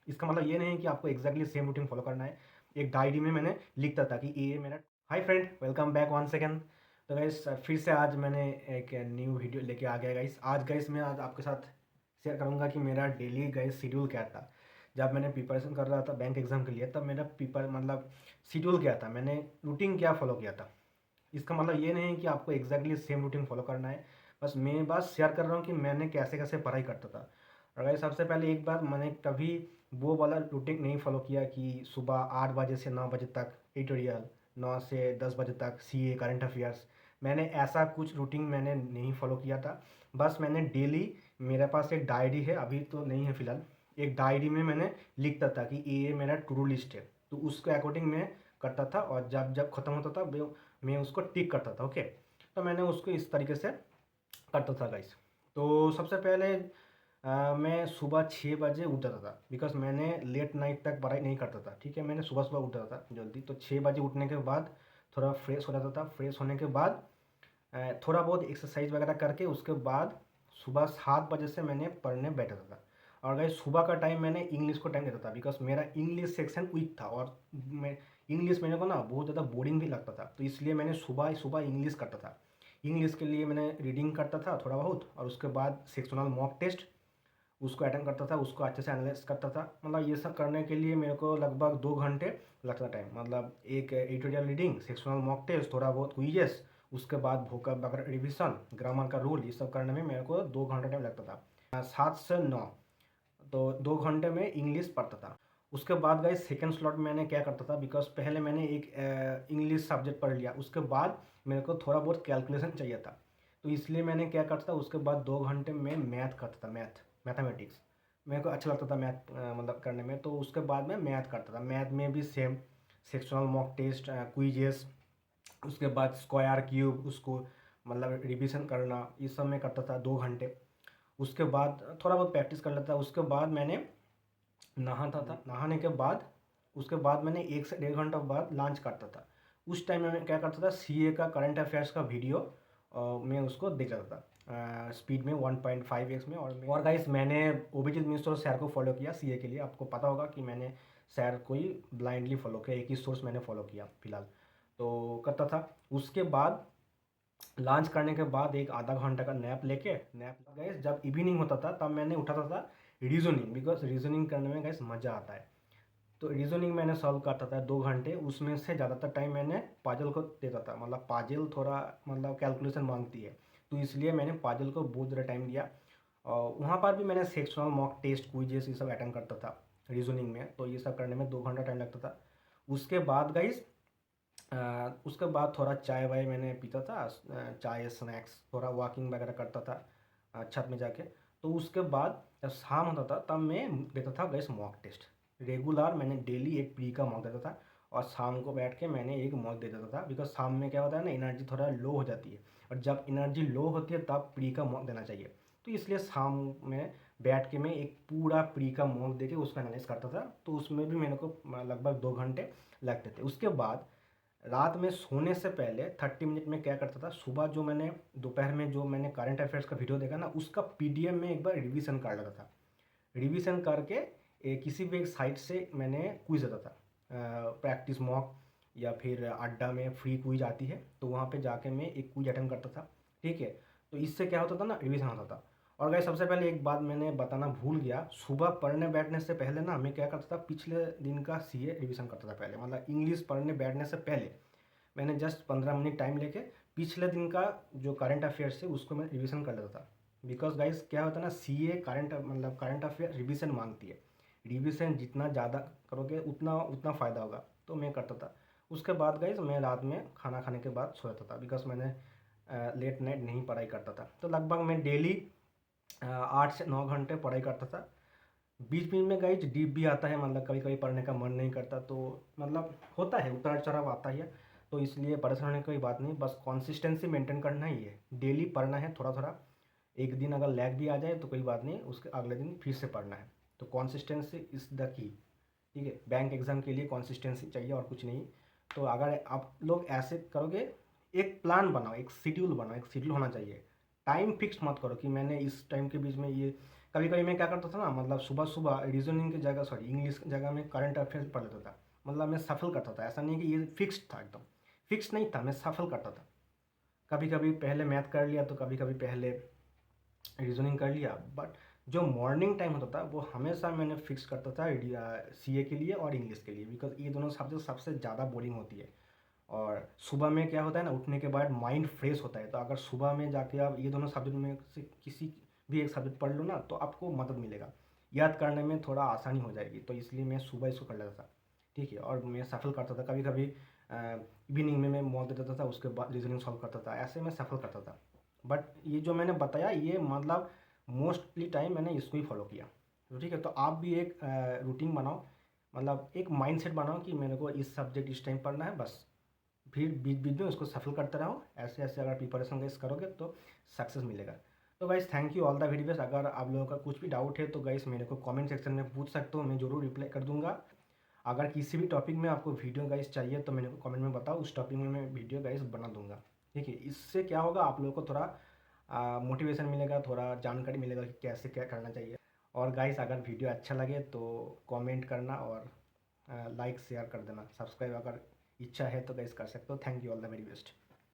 इसका मतलब ये नहीं है कि आपको एग्जैक्टली सेम रूटीन फॉलो करना है। एक डायरी में मैंने लिखता था कि ये मेरा। Hi friend, welcome back one second. तो गाइस फिर से आज मैंने एक न्यू वीडियो लेके आ गया गाइस। आज गाइस मैं आज आपके साथ शेयर करूंगा कि मेरा डेली गाइस शेड्यूल क्या था। जब मैंने प्रिपरेशन कर रहा था बैंक एग्ज़ाम के लिए, तब मेरा शेड्यूल क्या था, मैंने रूटीन क्या फॉलो किया था। इसका मतलब ये नहीं है कि आपको एग्जैक्टली सेम रूटीन फॉलो करना है। मैं बस शेयर कर रहा हूँ कि मैंने कैसे कैसे पढ़ाई करता था। और गाइस सबसे पहले एक बार, मैंने कभी वो वाला रूटीन नहीं फॉलो किया कि सुबह 8 बजे से 9 बजे तक एडिटोरियल, 9 से 10 बजे तक सीए करंट अफेयर्स। मैंने ऐसा कुछ रूटीन मैंने नहीं फॉलो किया था। बस मैंने डेली, मेरे पास एक डायरी है, अभी तो नहीं है फ़िलहाल। एक डायरी में मैंने लिखता था कि ये मेरा टू डू लिस्ट है, तो उसके अकॉर्डिंग मैं करता था। और जब जब ख़त्म होता था मैं उसको टिक करता था। ओके, तो मैंने उसको इस तरीके से करता था गाइस। तो सबसे पहले मैं सुबह 6 बजे उठ जाता था, बिकॉज मैंने लेट नाइट तक पढ़ाई नहीं करता था। ठीक है, मैंने सुबह सुबह उठ जाता था जल्दी। तो 6 बजे उठने के बाद थोड़ा फ्रेश हो जाता था। फ्रेश होने के बाद थोड़ा बहुत एक्सरसाइज वगैरह करके, उसके बाद सुबह 7 बजे से मैंने पढ़ने बैठा था। और गाइस सुबह का टाइम मैंने इंग्लिश को टाइम देता था, बिकॉज मेरा इंग्लिश सेक्शन वीक था। और मैं इंग्लिश मेरे को ना बहुत ज़्यादा बोरिंग भी लगता था, तो इसलिए मैंने सुबह सुबह इंग्लिश करता था। इंग्लिश के लिए मैंने रीडिंग करता था थोड़ा बहुत, और उसके बाद सेक्शनल मॉक टेस्ट उसको अटेंड करता था, उसको अच्छे से एनालाइज करता था। ये सब करने के लिए मेरे को लगभग 2 घंटे लगता टाइम। एक editorial reading, sectional mock test, थोड़ा बहुत क्विजेस, उसके बाद वोकैब वगैरह रिविजन, ग्रामर का रूल, ये सब करने में मेरे को 2 घंटा टाइम लगता था। 7 से 9, तो 2 घंटे में इंग्लिश पढ़ता था। उसके बाद गए सेकेंड स्लॉट मैंने क्या करता था, बिकॉज पहले मैंने एक इंग्लिश सब्जेक्ट पढ़ लिया, उसके बाद मेरे को थोड़ा बहुत कैलकुलेशन चाहिए था। तो इसलिए मैंने क्या करता था, उसके बाद 2 घंटे में मैथ करता था। मैथमेटिक्स मेरे को अच्छा लगता था मैथ करने में। तो उसके बाद मैं मैथ करता था। मैथ में भी same, sectional mock test, quizzes, उसके बाद स्क्वायर क्यूब, उसको रिवीजन करना, ये सब मैं करता था 2 घंटे। उसके बाद थोड़ा बहुत प्रैक्टिस कर लेता था। उसके बाद मैंने नहाता था। नहाने के बाद उसके बाद मैंने 1 से 1.5 घंटा बाद लंच करता था। उस टाइम में मैं क्या करता था, सीए का करंट अफेयर्स का वीडियो मैं उसको देख लेता था स्पीड में 1.5x में। और गाइस मैंने अभिजीत मिश्र सर को फॉलो किया सीए के लिए। आपको पता होगा कि मैंने सर को ही ब्लाइंडली फॉलो किया, एक ही सोर्स मैंने फॉलो किया फिलहाल। तो करता था। उसके बाद लंच करने के बाद एक आधा घंटा का नैप गैस जब इवनिंग होता था, तब मैंने उठाता था रीजनिंग, बिकॉज रीजनिंग करने में गैस मज़ा आता है। तो रीजनिंग मैंने सॉल्व करता था 2 घंटे। उसमें से ज़्यादातर टाइम मैंने पाजल को देता था। पाजल थोड़ा कैलकुलेशन मांगती है, तो इसलिए मैंने पाजल को बहुत ज़्यादा टाइम दिया। और वहाँ पर भी मैंने सेक्शनल मॉक टेस्ट, क्विजेस, ये सब अटेंड करता था रीजनिंग में। तो ये सब करने में 2 घंटा टाइम लगता था। उसके बाद गाइस उसके बाद थोड़ा चाय वाय मैंने पीता था, चाय स्नैक्स, थोड़ा वॉकिंग वगैरह करता था छत में जाके। तो उसके बाद जब शाम होता था, तब मैं देता था गैस मॉक टेस्ट। रेगुलर मैंने डेली एक प्री का मॉक देता था, और शाम को बैठ के मैंने एक मॉक दे देता था। बिकॉज शाम में क्या होता है ना, एनर्जी थोड़ा लो हो जाती है, और जब एनर्जी लो होती है तब प्री का मॉक देना चाहिए। तो इसलिए शाम में बैठ के मैं एक पूरा प्री का मॉक दे के उसका एनालाइज करता था। तो उसमें भी मेरे को लगभग 2 घंटे लगते थे। उसके बाद रात में सोने से पहले 30 मिनट में क्या करता था, सुबह जो मैंने दोपहर में जो मैंने करंट अफेयर्स का वीडियो देखा ना, उसका पीडीएफ में एक बार रिवीजन कर लेता था। रिवीजन करके किसी भी एक साइट से मैंने क्विज देता था, प्रैक्टिस मॉक, या फिर अड्डा में फ्री क्विज आती है, तो वहाँ पे जाके मैं एक क्विज अटेंड करता था। ठीक है, तो इससे क्या होता था ना, रिवीजन होता था। और गाइस सबसे पहले एक बात मैंने बताना भूल गया, सुबह पढ़ने बैठने से पहले ना मैं क्या करता था, पिछले दिन का सीए रिवीजन करता था पहले। इंग्लिश पढ़ने बैठने से पहले मैंने जस्ट 15 मिनट टाइम लेके पिछले दिन का जो करंट अफेयर्स है उसको मैं रिवीजन कर लेता था। बिकॉज गाइस क्या होता है ना, सीए करंट अफेयर रिवीजन मांगती है। रिवीजन जितना ज़्यादा करोगे उतना उतना फ़ायदा होगा, तो मैं करता था। उसके बाद गाइस मैं रात में खाना खाने के बाद सो जाता था, बिकॉज मैंने लेट नाइट नहीं पढ़ाई करता था। तो लगभग मैं डेली 8 से 9 घंटे पढ़ाई करता था। बीच बीच में गाइज डीप भी आता है, कभी कभी पढ़ने का मन नहीं करता, तो होता है, उतार चढ़ाव आता ही है। तो इसलिए परेशान होने की कोई बात नहीं, बस कंसिस्टेंसी मेंटेन करना ही है, डेली पढ़ना है थोड़ा थोड़ा। एक दिन अगर लैग भी आ जाए तो कोई बात नहीं, उसके अगले दिन फिर से पढ़ना है। तो कंसिस्टेंसी इज़ द की। ठीक है, बैंक एग्ज़ाम के लिए कंसिस्टेंसी चाहिए और कुछ नहीं। तो अगर आप लोग ऐसे करोगे, एक प्लान बनाओ, एक शेड्यूल बनाओ, एक शेड्यूल होना चाहिए। टाइम फिक्स मत करो कि मैंने इस टाइम के बीच में ये कभी कभी मैं क्या करता था ना, मतलब सुबह सुबह रीजनिंग की जगह, सॉरी इंग्लिश की जगह में करंट अफेयर्स पढ़ लेता था। मतलब मैं सफल करता था, ऐसा नहीं कि ये फिक्स्ड था, एकदम फिक्स नहीं था, मैं सफल करता था। कभी कभी पहले मैथ कर लिया तो कभी कभी पहले रीजनिंग कर लिया, बट जो मॉर्निंग टाइम होता था वो हमेशा मैंने फिक्स करता था सीए के लिए और इंग्लिश के लिए, बिकॉज ये दोनों सब्जेक्ट सबसे ज़्यादा बोरिंग होती है। और सुबह में क्या होता है ना, उठने के बाद माइंड फ्रेश होता है, तो अगर सुबह में जाके आप ये दोनों सब्जेक्ट में से किसी भी एक सब्जेक्ट पढ़ लो ना, तो आपको मदद मिलेगा, याद करने में थोड़ा आसानी हो जाएगी। तो इसलिए मैं सुबह इसको कर लेता था, ठीक है। और मैं सफल करता था, कभी कभी इवनिंग में मैं मॉल दे देता था, उसके बाद रीजनिंग सॉल्व करता था, ऐसे मैं सफल करता था। बट ये जो मैंने बताया, ये मतलब मोस्टली टाइम मैंने इसको ही फॉलो किया। तो ठीक है, तो आप भी एक रूटीन बनाओ, मतलब एक माइंडसेट बनाओ कि मेरे को इस सब्जेक्ट इस टाइम पढ़ना है बस, फिर बीच बीच में उसको सफल करते रहो। ऐसे ऐसे अगर प्रिपरेशन गाइस करोगे तो सक्सेस मिलेगा। तो guys thank you all the very best. अगर आप लोगों का कुछ भी डाउट है तो गाइस मेरे को कमेंट सेक्शन में पूछ सकते हो, मैं ज़रूर रिप्लाई कर दूंगा। अगर किसी भी टॉपिक में आपको वीडियो गाइस चाहिए तो मेरे को कमेंट में बताओ, उस टॉपिक में मैं वीडियो गाइस बना दूंगा, ठीक है। इससे क्या होगा, आप लोगों को थोड़ा मोटिवेशन मिलेगा, थोड़ा जानकारी मिलेगा कि कैसे क्या करना चाहिए। और गाइस अगर वीडियो अच्छा लगे तो कमेंट करना और लाइक शेयर कर देना, सब्सक्राइब अगर इच्छा है तो गाइस कर सकते हो। Thank you all the very best.